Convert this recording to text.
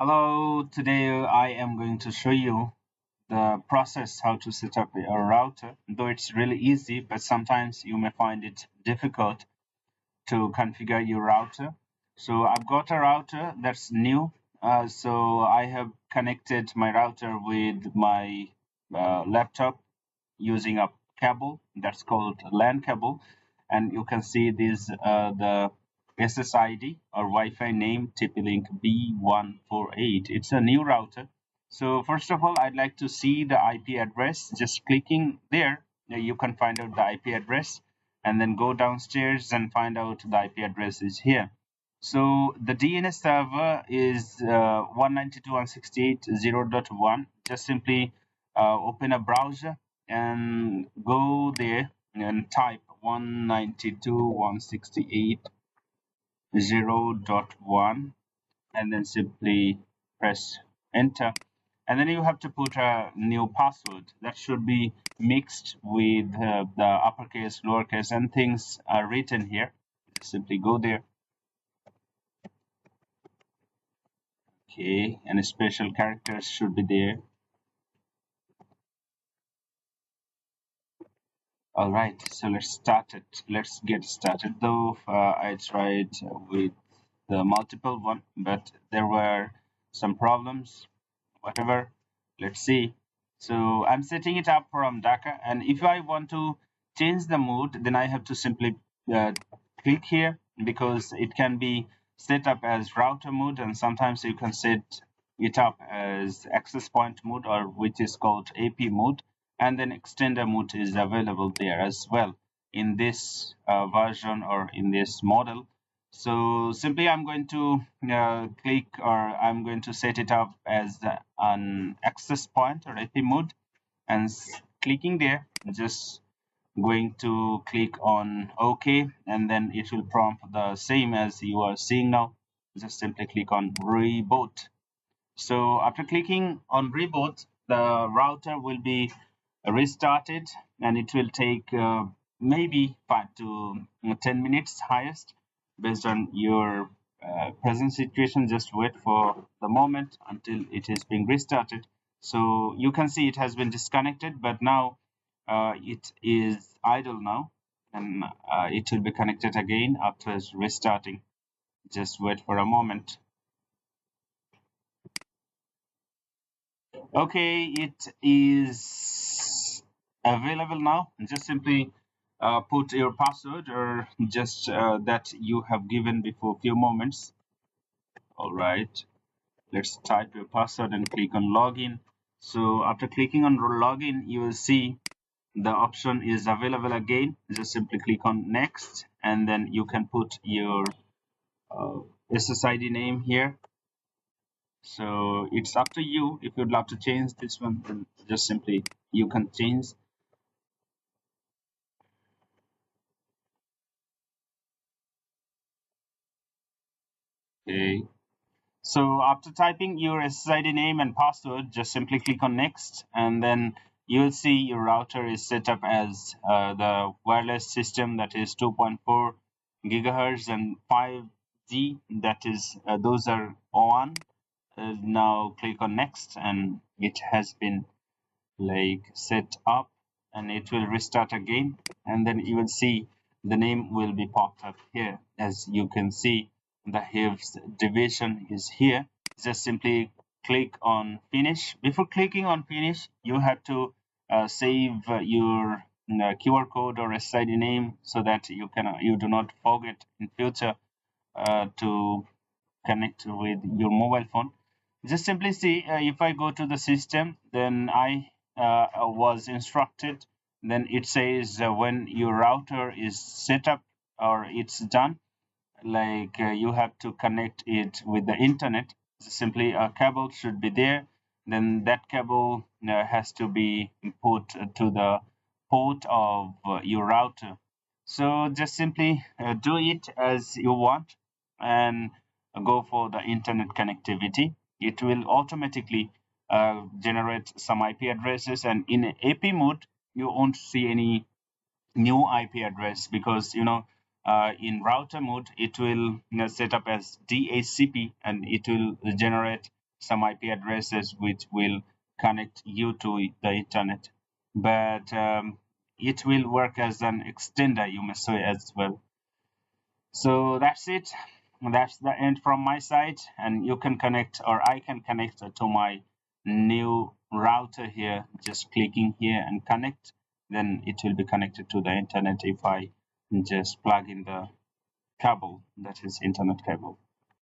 Hello, today I am going to show you the process how to set up a router. Though it's really easy, but sometimes you may find it difficult to configure your router. So I've got a router that's new. So I have connected my router with my laptop using a cable that's called LAN cable, and you can see this the SSID or Wi-Fi name TP-Link B148. It's a new router. So first of all, I'd like to see the IP address. Just clicking there, you can find out the IP address, and then go downstairs and find out the IP address is here. So the DNS server is 192.168.0.1. Just simply open a browser and go there and type 192.168.0.1 and then simply press enter, and then you have to put a new password that should be mixed with the uppercase, lowercase, and things are written here. Just simply go there. Okay, and special characters should be there. All right, so let's start it. Let's get started. Though I tried with the multiple one, but there were some problems. Whatever, let's see. So I'm setting it up from Dhaka, and if I want to change the mode, then I have to simply click here, because it can be set up as router mode, and sometimes you can set it up as access point mode, or which is called AP mode, and then extender mode is available there as well in this version or in this model. So simply I'm going to click, or I'm going to set it up as an access point or AP mode, and clicking there, just going to click on OK, and then it will prompt the same as you are seeing now. Just simply click on reboot. So after clicking on reboot, the router will be restarted, and it will take maybe 5 to 10 minutes highest, based on your present situation. Just wait for the moment until it is being restarted. So you can see it has been disconnected, but now it is idle now, and it will be connected again after restarting. Just wait for a moment. Okay, it is available now. Just simply put your password, or just that you have given before a few moments. All right, let's type your password and click on login. So after clicking on login, you will see the option is available again. Just simply click on next, and then you can put your uh, SSID name here. So it's up to you. If you'd love to change this one, then just simply you can change. Okay, so after typing your SSID name and password, just simply click on next, and then you'll see your router is set up as the wireless system, that is 2.4 gigahertz and 5G, that is those are on. Now click on next, and it has been like set up, and it will restart again, and then you will see the name will be popped up here. As you can see, the HIVs division is here. Just simply click on finish. Before clicking on finish, you have to save your QR code or SID name, so that you do not forget in future to connect with your mobile phone. Just simply see, if I go to the system, then I was instructed, then it says when your router is set up or it's done, like you have to connect it with the internet. Simply a cable should be there, then that cable has to be put to the port of your router. So just simply do it as you want, and go for the internet connectivity. It will automatically generate some IP addresses, and in AP mode you won't see any new IP address, because in router mode it will set up as DHCP, and it will generate some IP addresses which will connect you to the internet, but it will work as an extender, you may say, as well. So that's it. That's the end from my side, and you can connect, or I can connect to my new router here, just clicking here and connect. Then it will be connected to the internet if I just plug in the cable, that is internet cable.